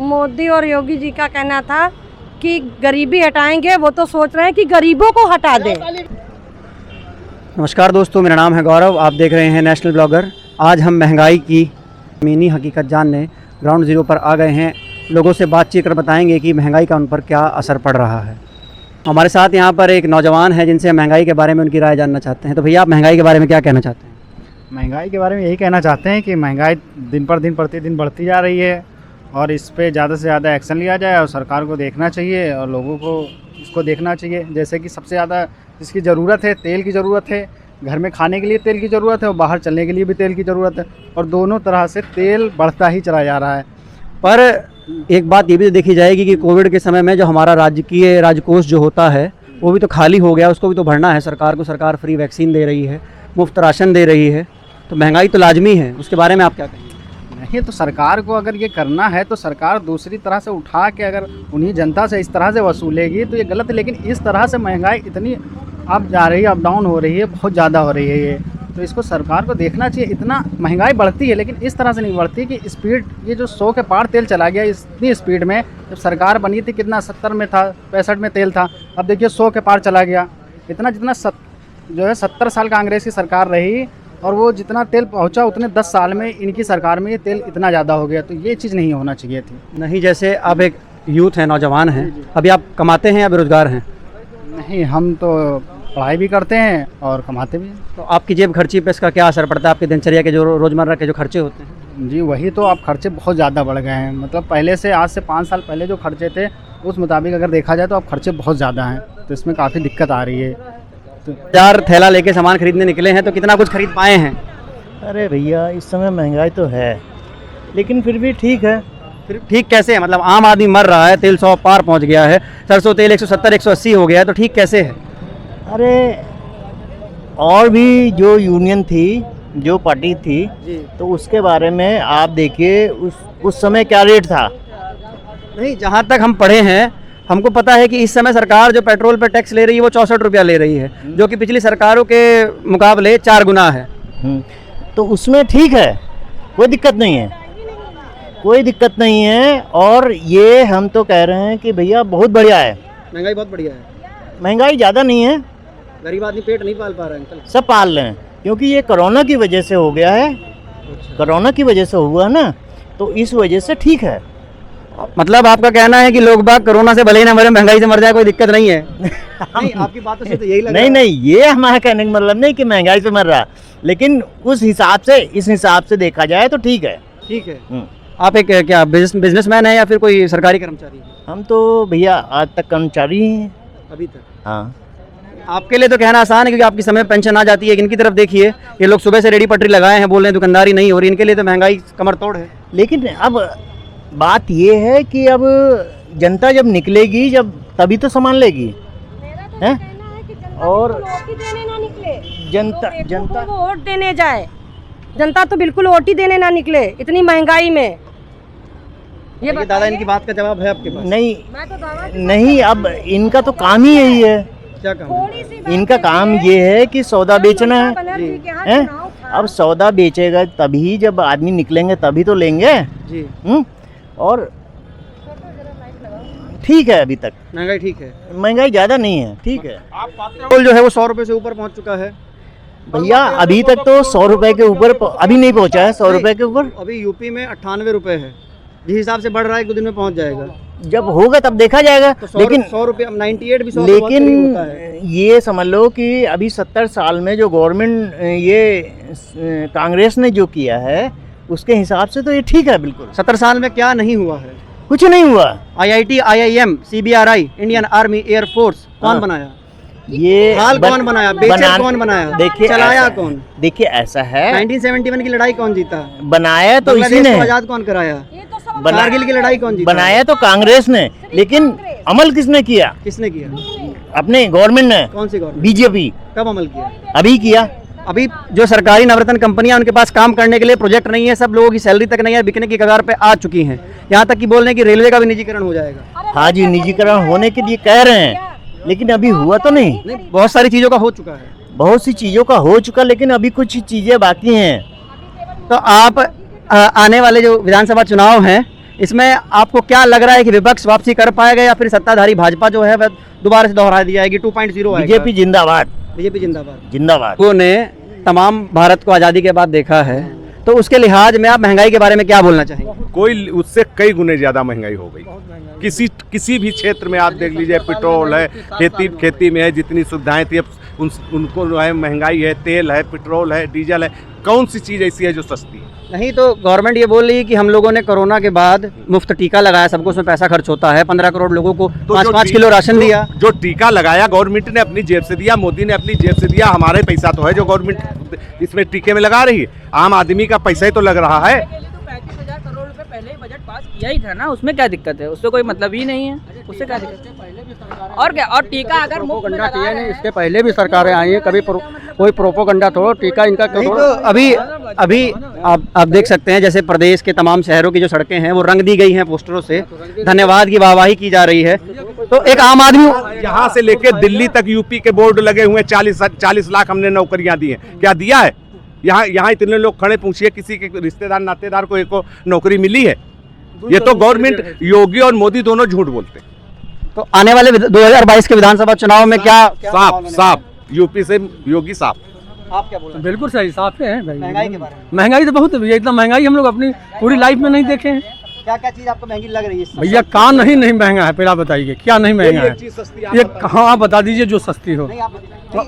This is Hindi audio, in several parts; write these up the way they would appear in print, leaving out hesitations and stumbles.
मोदी और योगी जी का कहना था कि गरीबी हटाएंगे, वो तो सोच रहे हैं कि गरीबों को हटा दें। नमस्कार दोस्तों, मेरा नाम है गौरव, आप देख रहे हैं नेशनल ब्लॉगर। आज हम महंगाई की ज़मीनी हकीकत जानने ग्राउंड ज़ीरो पर आ गए हैं। लोगों से बातचीत कर बताएंगे कि महंगाई का उन पर क्या असर पड़ रहा है। हमारे साथ यहाँ पर एक नौजवान है जिनसे महंगाई के बारे में उनकी राय जानना चाहते हैं। तो भैया, आप महंगाई के बारे में क्या कहना चाहते हैं? महंगाई के बारे में यही कहना चाहते हैं कि महंगाई दिन पर दिन प्रतिदिन बढ़ती जा रही है और इस पे ज़्यादा से ज़्यादा एक्शन लिया जाए और सरकार को देखना चाहिए और लोगों को इसको देखना चाहिए। जैसे कि सबसे ज़्यादा जिसकी ज़रूरत है, तेल की ज़रूरत है, घर में खाने के लिए तेल की ज़रूरत है और बाहर चलने के लिए भी तेल की ज़रूरत है, और दोनों तरह से तेल बढ़ता ही चला जा रहा है। पर एक बात ये भी देखी जाएगी कि कोविड के समय में जो हमारा राजकीय राजकोष जो होता है वो भी तो खाली हो गया, उसको भी तो भरना है सरकार को। सरकार फ्री वैक्सीन दे रही है, मुफ्त राशन दे रही है, तो महंगाई तो लाजमी है। उसके बारे में आप क्या कहेंगे? नहीं, तो सरकार को अगर ये करना है तो सरकार दूसरी तरह से उठा के अगर उन्हीं जनता से इस तरह से वसूलेगी तो ये गलत है। लेकिन इस तरह से महंगाई इतनी अप जा रही है, अप डाउन हो रही है, बहुत ज़्यादा हो रही है ये, तो इसको सरकार को देखना चाहिए। इतना महंगाई बढ़ती है लेकिन इस तरह से नहीं बढ़ती कि स्पीड, ये जो 100 के पार तेल चला गया इतनी स्पीड में। जब सरकार बनी थी कितना 70 में था, 65 में तेल था, अब देखिए 100 के पार चला गया। इतना जितना जो है 70 साल कांग्रेस की सरकार रही और वो जितना तेल पहुंचा उतने 10 साल में इनकी सरकार में ये तेल इतना ज़्यादा हो गया, तो ये चीज़ नहीं होना चाहिए थी। नहीं, जैसे आप एक यूथ हैं, नौजवान हैं, अभी आप कमाते हैं या बेरोजगार हैं? नहीं, हम तो पढ़ाई भी करते हैं और कमाते भी हैं। तो आपकी जेब खर्ची पे इसका क्या असर पड़ता है? आपके दिनचर्या के जो रोज़मर्रा के जो खर्चे होते हैं? जी वही तो, अब खर्चे बहुत ज़्यादा बढ़ गए हैं। मतलब पहले से, आज से 5 साल पहले जो खर्चे थे उस मुताबिक अगर देखा जाए तो अब खर्चे बहुत ज़्यादा हैं, तो इसमें काफ़ी दिक्कत आ रही है। तो 4 थैला लेके सामान खरीदने निकले हैं, तो कितना कुछ खरीद पाए हैं? अरे भैया, इस समय महंगाई तो है लेकिन फिर भी ठीक है। फिर ठीक कैसे है? मतलब आम आदमी मर रहा है, तेल 100 पार पहुंच गया है, सरसों तेल 170 180 हो गया है, तो ठीक कैसे है? अरे और भी जो यूनियन थी, जो पार्टी थी जी। तो उसके बारे में आप देखिए उस समय क्या रेट था। नहीं, जहाँ तक हम पढ़े हैं हमको पता है कि इस समय सरकार जो पेट्रोल पे टैक्स ले रही है वो 64 रुपया ले रही है, जो कि पिछली सरकारों के मुकाबले 4 गुना है। तो उसमें ठीक है, कोई दिक्कत नहीं है, कोई दिक्कत नहीं है। और ये हम तो कह रहे हैं कि भैया बहुत बढ़िया है, महंगाई बहुत बढ़िया है। महंगाई ज़्यादा नहीं है, गरीब आदमी पेट नहीं पाल पा रहा है अंकल। सब पाल रहे हैं क्योंकि ये कोरोना की वजह से हो गया है। कोरोना की वजह से हुआ ना, तो इस वजह से ठीक है। मतलब आपका कहना है कि लोग बाग कोरोना से भले ही ना मरे, महंगाई से मर जाए, कोई दिक्कत नहीं है? नहीं, आपकी बातों से तो यही लग रहा है। नहीं, ये हमारा कहने का मतलब नहीं कि महंगाई से मर रहा, लेकिन उस हिसाब से, इस हिसाब से देखा जाए तो ठीक है। ठीक है। आप एक क्या बिजनेसमैन है या फिर कोई सरकारी कर्मचारी? हम तो भैया आज तक कर्मचारी ही हैं। अभी तक? हाँ। आपके लिए तो कहना आसान है क्योंकि आपकी समय पेंशन आ जाती है। इनकी तरफ देखिए, ये लोग सुबह से रेडी पटरी लगाए हैं, बोल रहे हैं दुकानदारी नहीं हो रही। इनके लिए तो महंगाई कमर तोड़ है। लेकिन अब बात ये है कि अब जनता जब निकलेगी, जब तभी तो सामान लेगी, हैं? और जनता को वोट देने जाए, जनता तो बिल्कुल वोट ही देने ना निकले इतनी महंगाई में। ये दादा, इनकी बात का जवाब है आपके पास? नहीं, अब इनका तो काम ही यही है। क्या काम है? इनका काम ये है कि सौदा बेचना है। अब सौदा बेचेगा तभी, जब आदमी निकलेंगे तभी तो लेंगे जी। और ठीक है, अभी तक महंगाई ठीक है, महंगाई ज़्यादा नहीं है, ठीक है। पेट्रोल जो है वो 100 रुपये से ऊपर पहुंच चुका है भैया। अभी तक तो 100 रुपए के ऊपर अभी नहीं पहुंचा है, 100 रुपए के ऊपर। अभी यूपी में 98 रुपए है, जिस हिसाब से बढ़ रहा है 1-2 दिन में पहुंच जाएगा। जब होगा तब देखा जाएगा। तो लेकिन 100 रुपये, 98 भी 100 लेकिन होता है। ये समझ लो कि अभी 70 साल में जो गवर्नमेंट, ये कांग्रेस ने जो किया है उसके हिसाब से तो ये ठीक है बिल्कुल। 70 साल में क्या नहीं हुआ है? कुछ नहीं हुआ। IIT, IIM, CBRI, Indian army, air force कौन बनाया? ये कौन बनाया? कौन बनाया? देखिए, चलाया कौन? देखिए ऐसा है, 1971 की लड़ाई कौन जीता? बनाया तो इसी ने। आजाद कौन कराया? कारगिल की लड़ाई कौन जीता? बनाया तो कांग्रेस ने, लेकिन अमल किसने किया? किसने किया? अपने गवर्नमेंट ने। कौन सी गवर्नमेंट? बीजेपी। कब अमल किया? अभी किया। अभी जो सरकारी नवरत्न कंपनियां, उनके पास काम करने के लिए प्रोजेक्ट नहीं है, सब लोगों की सैलरी तक नहीं है, बिकने की कगार पे आ चुकी हैं। यहाँ तक कि बोल रहे हैं कि रेलवे का भी निजीकरण हो जाएगा। हाँ जी, निजीकरण होने के लिए कह रहे हैं, लेकिन अभी हुआ तो नहीं। बहुत सारी चीज़ों का हो चुका है, बहुत सी चीज़ों का हो चुका, लेकिन अभी कुछ चीज़ें बाकी हैं। तो आप आने वाले जो विधानसभा चुनाव हैं, इसमें आपको क्या लग रहा है कि विपक्ष वापसी कर पाएगा या फिर सत्ताधारी भाजपा जो है वह दोबारा से दोहरा दी जाएगी, 2.0 आएगा? बीजेपी जिंदाबाद, बीजेपी जिंदाबाद। जिंदाबाद। लोगों ने तमाम भारत को आज़ादी के बाद देखा है, तो उसके लिहाज में आप महंगाई के बारे में क्या बोलना चाहेंगे? कोई उससे कई गुने ज़्यादा महंगाई हो गई। किसी भी क्षेत्र में आप देख लीजिए, पेट्रोल है, खेती में है, जितनी सुविधाएं थी उनको जो है महंगाई है, तेल है, पेट्रोल है, डीजल है, कौन सी चीज़ ऐसी है जो सस्ती है? नहीं तो गवर्नमेंट ये बोल रही है कि हम लोगों ने कोरोना के बाद मुफ्त टीका लगाया, सबको उसमें पैसा खर्च होता है, 15 करोड़ लोगों को 5-5 किलो राशन दिया। जो टीका लगाया गवर्नमेंट ने अपनी जेब से दिया, मोदी ने अपनी जेब से दिया, हमारे पैसा तो है जो गवर्नमेंट इसमें टीके में लगा रही है, आम आदमी का पैसा ही तो लग रहा है। 35,000 करोड़ रुपए पहले ही बजट पास किया ही था ना, उसमें क्या दिक्कत है? उससे कोई मतलब ही नहीं है, उससे क्या दिक्कत है? और क्या, और टीका अगर मुफ्त में लगा रहे हैं, इसके पहले भी सरकारें आई हैं, कभी कोई प्रोपोगंडा थोड़ा टीका इनका नहीं तो अभी आप देख सकते हैं जैसे प्रदेश के तमाम शहरों की जो सड़कें हैं वो रंग दी गई हैं पोस्टरों से, धन्यवाद की वाहवाही की जा रही है। तो एक आम आदमी यहाँ से लेके दिल्ली तक यूपी के बोर्ड लगे हुए, 40 लाख हमने नौकरियां दी हैं, क्या दिया है? यहाँ इतने लोग खड़े, पूछिए किसी के रिश्तेदार नातेदार को एक नौकरी मिली है? ये तो गवर्नमेंट, योगी और मोदी दोनों झूठ बोलते हैं। तो आने वाले 2022 के विधानसभा चुनाव में क्या साफ यूपी से योगी साफ। आप क्या बोल रहे हैं? बिल्कुल सही, साफ है भाई। महंगाई के बारे में महंगाई तो बहुत है भैया, इतना महंगाई हम लोग अपनी पूरी लाइफ में नहीं देखे हैं। क्या क्या चीज आपको महंगी लग रही है? भैया कहाँ नहीं महंगा है, पहला बताइए क्या नहीं महंगा है? ये कहाँ आप बता दीजिए जो सस्ती हो। नहीं,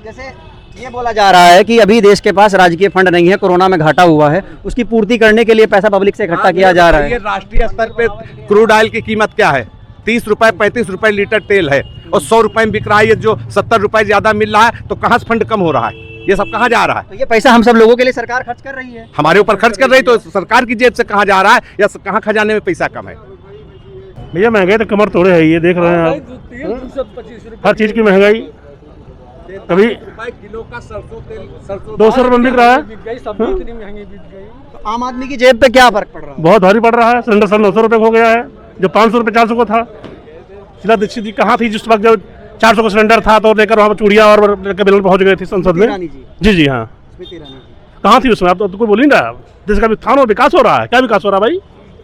जैसे ये बोला जा रहा है कि अभी देश के पास राजकीय फंड नहीं है, कोरोना में घाटा हुआ है, उसकी पूर्ति करने के लिए पैसा पब्लिक से इकट्ठा किया जा रहा है। ये राष्ट्रीय स्तर पे क्रूड ऑयल की कीमत क्या है? 30 रुपए 35 रुपए लीटर तेल है और 100 रुपए में बिक रहा है, ये जो 70 रुपए ज्यादा मिल रहा है, तो कहाँ से फंड कम हो रहा है? ये सब कहाँ जा रहा है? तो ये पैसा हम सब लोगों के लिए सरकार खर्च कर रही है, हमारे ऊपर खर्च कर रही, तो सरकार की जेब से कहाँ जा रहा है या कहाँ खजाने में पैसा कम है? भैया महंगाई तो कमर तोड़े है, ये देख रहे हैं आप, हर चीज की महंगाई। कभी किलो का सरसों तेल 200 रुपये में बिक रहा है। तो आम आदमी की जेब पे क्या फर्क पड़ रहा है? बहुत भारी पड़ रहा है। सिलेंडर 900 रुपये हो गया है, जो 500 रुपये 400 को था। शीला दीक्षित जी कहाँ थी जिस वक्त जब 400 का सिलेंडर था, तो लेकर वहाँ पर चूड़िया और बेलन पहुँच गए थे संसद में। जी हाँ, कहाँ थी उसमें? आप तो कोई बोली ना, देश का उत्थान और विकास हो रहा है। क्या विकास हो रहा है भाई?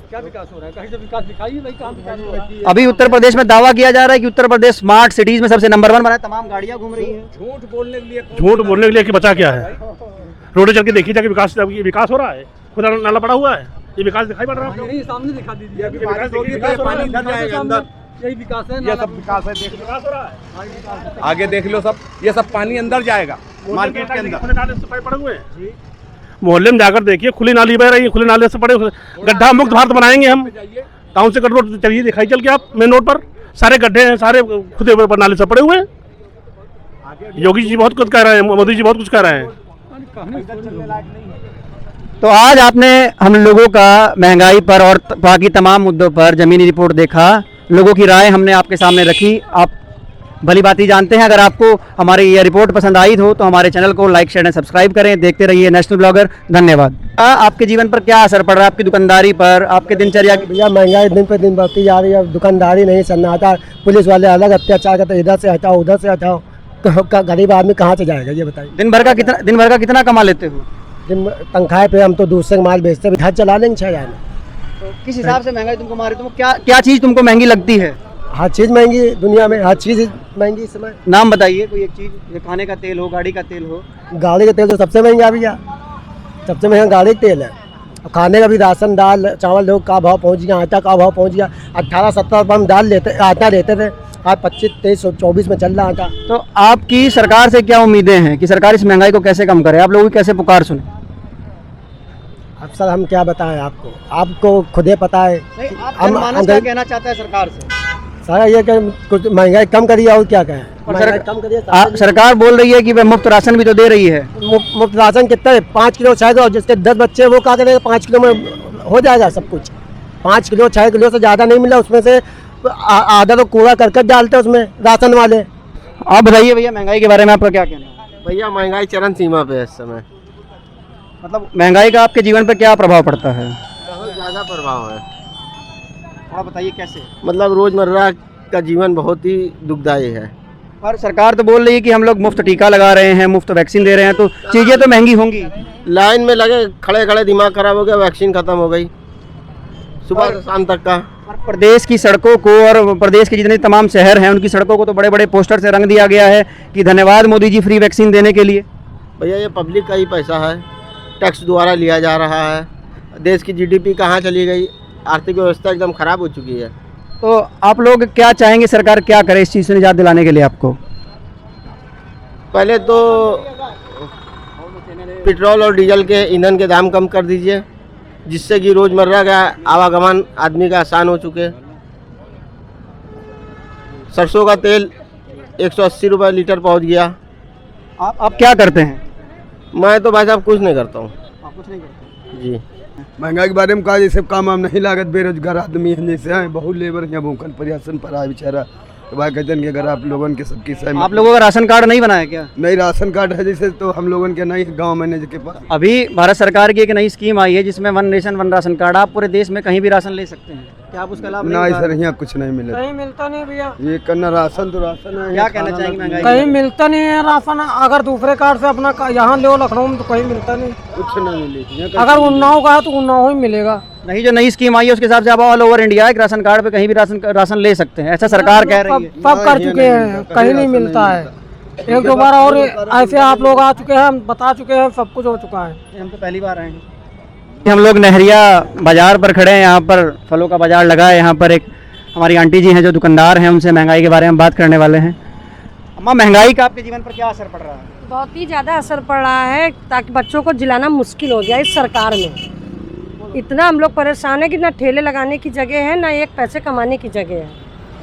क्या विकास हो रहा है? कहीं से विकास दिखाइए भाई, कहाँ विकास हो रहा है? अभी उत्तर प्रदेश में दावा किया जा रहा है कि उत्तर प्रदेश स्मार्ट सिटीज में सबसे नंबर 1 बना है, तमाम गाड़ियां घूम रही हैं। झूठ बोलने के लिए कि बचा क्या है? रोडे चल के देखिए जाके, विकास हो रहा है। खुदा नाला पड़ा हुआ है, ये विकास दिखाई पड़ रहा है? यही सामने दिखा दीजिए, पानी इधर जाएगा अंदर, यही विकास है। ये सब विकास है, विकास हो रहा है। आगे देख लो, सब ये सब पानी अंदर जाएगा मार्केट के अंदर। मोहल्ले में जाकर देखिए, खुली नाली बह रही है, खुले नाले से पड़े, गड्ढा मुक्त भारत बनाएंगे हम। टाउन से कट रोड चलिए, दिखाई चल के आप मेन रोड पर सारे गड्ढे हैं, सारे खुदे नाले से पड़े हुए हैं। योगी जी बहुत कुछ कह रहे हैं, मोदी जी बहुत कुछ कह रहे हैं। तो आज आपने हम लोगों का महंगाई पर और बाकी तमाम मुद्दों पर जमीनी रिपोर्ट देखा, लोगों की राय हमने आपके सामने रखी। आप भली बात ही जानते हैं। अगर आपको हमारी ये रिपोर्ट पसंद आई हो तो हमारे चैनल को लाइक शेयर एंड सब्सक्राइब करें। देखते रहिए नेशनल ब्लॉगर। धन्यवाद। आपके जीवन पर क्या असर पड़ रहा है, आपकी दुकानदारी पर, आपके दिनचर्या? भैया महंगाई दिन पे दिन बढ़ती जा रही है, दुकानदारी नहीं सन्नाटा, पुलिस वाले अलग अत्याचार करते, इधर से हटाओ उधर से हटाओ, तो गरीब आदमी कहाँ से जाएगा ये बताइए? दिन भर का कितना कमा लेते हो? दिन तनख्वाह पे हम तो दूसरे माल बेचते, घर चला लेंगे 6 हज़ार में। तो किस हिसाब से महंगाई तुमको मारे? तुमको क्या चीज़ तुमको महंगी लगती है? हर चीज़ महंगी है दुनिया में, हर चीज़ महंगी इस समय। नाम बताइए कोई एक चीज़, खाने का तेल हो, गाड़ी का तेल हो। गाड़ी का तेल तो सबसे महंगा भैया, सबसे महंगा गाड़ी का तेल है। और खाने का भी राशन, दाल चावल लोग का भाव पहुंच गया, आटा का भाव पहुंच गया। 18-17 रुपये हम दाल लेते, आटा लेते थे, आज 25-23-24 में चल रहा आटा। तो आपकी सरकार से क्या उम्मीदें हैं कि सरकार इस महंगाई को कैसे कम करे? आप लोगों की कैसे पुकार सुने? अब सर हम क्या बताएं आपको, आपको खुद ही पता है। जनमानस क्या कहना चाहता है सरकार से? सारा ये कि कुछ महंगाई कम करिए, और क्या कहें? महंगाई कम करिए। सरकार बोल रही है कि वह मुफ्त राशन भी तो दे रही है। मुफ्त राशन कितना है? 5 किलो 6 किलो, जिसके 10 बच्चे वो क्या करेगा? 5 किलो में हो जाएगा सब कुछ। 5 किलो 6 किलो से ज़्यादा नहीं मिला, उसमें से आधा तो कूड़ा करकट डालते उसमें राशन वाले। आप बताइए भैया महंगाई के बारे में आपका क्या कहना है? भैया महंगाई चरम सीमा पे है इस समय। मतलब महंगाई का आपके जीवन पर क्या प्रभाव पड़ता है? बहुत ज़्यादा प्रभाव है। थोड़ा बताइए कैसे? मतलब रोज़मर्रा का जीवन बहुत ही दुखदायी है। और सरकार तो बोल रही है कि हम लोग मुफ्त टीका लगा रहे हैं, मुफ्त वैक्सीन दे रहे हैं, तो चीज़ें तो महंगी होंगी। लाइन में लगे खड़े खड़े दिमाग खराब हो गया, वैक्सीन ख़त्म हो गई, सुबह से शाम तक का। और प्रदेश की सड़कों को और प्रदेश के जितने तमाम शहर हैं उनकी सड़कों को तो बड़े बड़े पोस्टर से रंग दिया गया है कि धन्यवाद मोदी जी फ्री वैक्सीन देने के लिए। भैया ये पब्लिक का ही पैसा है, टैक्स द्वारा लिया जा रहा है। देश की जीडीपी कहाँ चली गई, आर्थिक व्यवस्था एकदम ख़राब हो चुकी है। तो आप लोग क्या चाहेंगे, सरकार क्या करे इस चीज़ से निजात दिलाने के लिए आपको? पहले तो पेट्रोल और डीजल के ईंधन के दाम कम कर दीजिए, जिससे कि रोज़मर्रा का आवागमन आदमी का आसान हो चुके। सरसों का तेल 180 रुपये लीटर पहुंच गया। आप क्या करते हैं? मैं तो भाई साहब कुछ नहीं करता हूँ। आप कुछ नहीं करते जी। महंगाई के बारे में कहा, जैसे काम वाम नहीं लागत, बेरोजगार आदमी हैं जैसे हैं, बहुत लेबर यहाँ भूखल प्रयासन पर आए बेचारा। तो भाई कहते हैं कि अगर आप लोगों के सबकी सही, आप लोगों का राशन कार्ड नहीं बनाया क्या? नहीं राशन कार्ड है जैसे, तो हम लोगों के नहीं गांव मैनेजर के पास। अभी भारत सरकार की एक नई स्कीम आई है जिसमें one nation one ration card, आप पूरे देश में कहीं भी राशन ले सकते हैं, क्या आप उसका लाभ नहीं सर, यहाँ कुछ नहीं मिले। कहीं मिलता नहीं भैया, ये करना राशन तो राशन है। क्या कहना चाहेंगे महंगाई? कहीं मिलता नहीं है राशन। अगर दूसरे कार्ड से अपना यहाँ ले लखनऊ में तो कहीं मिलता नहीं। कुछ नहीं मिली। अगर उन्नाव का है तो उन्नाव ही मिलेगा। नहीं, जो नई स्कीम आई है उसके हिसाब से आप ऑल ओवर इंडिया एक राशन कार्ड पे कहीं भी राशन ले सकते हैं, ऐसा सरकार कह रही है। सब कर चुके हैं, कहीं नहीं मिलता है। एक दो बार और ऐसे आप लोग आ चुके हैं, हम बता चुके हैं, सब कुछ हो चुका है। हम तो पहली बार आए हैं। हम लोग नहरिया बाजार पर खड़े हैं, यहाँ पर फलों का बाजार लगा है। यहाँ पर एक हमारी आंटी जी हैं जो दुकानदार हैं, उनसे महंगाई के बारे में बात करने वाले हैं। अम्मा, महंगाई का आपके जीवन पर क्या असर पड़ रहा है? बहुत ही ज़्यादा असर पड़ रहा है, ताकि बच्चों को जिलाना मुश्किल हो गया इस सरकार में। इतना हम लोग परेशान है कि ना ठेले लगाने की जगह है, ना एक पैसे कमाने की जगह है।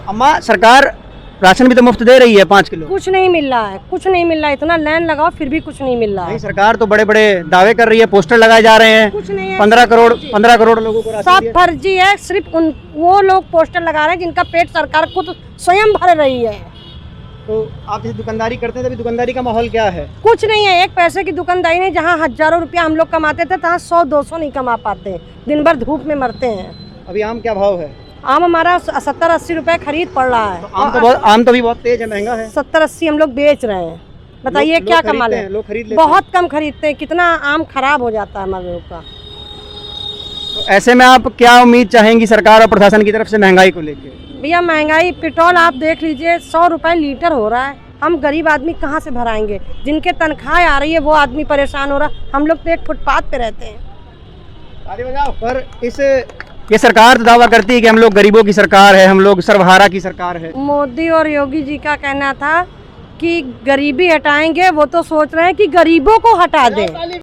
अम्मा, सरकार राशन भी तो मुफ्त दे रही है 5 किलो। कुछ नहीं मिल रहा है, कुछ नहीं मिल रहा है। इतना लाइन लगाओ फिर भी कुछ नहीं मिल रहा है। सरकार तो बड़े बड़े दावे कर रही है, पोस्टर लगाए जा रहे हैं, कुछ नहीं है। 15 करोड़ लोगों को राशन सब दिया। फर्जी है। सिर्फ वो लोग पोस्टर लगा रहे हैं जिनका पेट सरकार खुद स्वयं भर रही है। तो आप जैसे दुकानदारी करते हैं, तभी दुकानदारी का माहौल क्या है? कुछ नहीं है, एक पैसे की दुकानदारी नहीं। जहाँ हजारों रुपया हम लोग कमाते थे, तहाँ 100-200 नहीं कमा पाते, दिन भर धूप में मरते हैं। अभी आम क्या भाव है? आम हमारा 70-80 रुपए खरीद पड़ रहा है। आम तो भी बहुत तेज है, महंगा है। 70-80 हम लोग बेच रहे हैं। बताइए क्या कमाल है। लोग खरीद लेते बहुत कम खरीदते हैं, कितना आम खराब हो जाता है हमारे लोग का। तो ऐसे में आप क्या उम्मीद चाहेंगी सरकार और प्रशासन की तरफ से महंगाई को लेकर? भैया महंगाई, पेट्रोल आप देख लीजिए 100 रुपए लीटर हो रहा है। हम गरीब आदमी कहाँ से भराएंगे? जिनके तनख्वाह आ रही है वो आदमी परेशान हो रहा। हम लोग तो एक फुटपाथ पे रहते हैं। पर ये सरकार तो दावा करती है कि हम लोग गरीबों की सरकार है, हम लोग सर्वहारा की सरकार है। मोदी और योगी जी का कहना था कि गरीबी हटाएंगे, वो तो सोच रहे हैं कि गरीबों को हटा दें।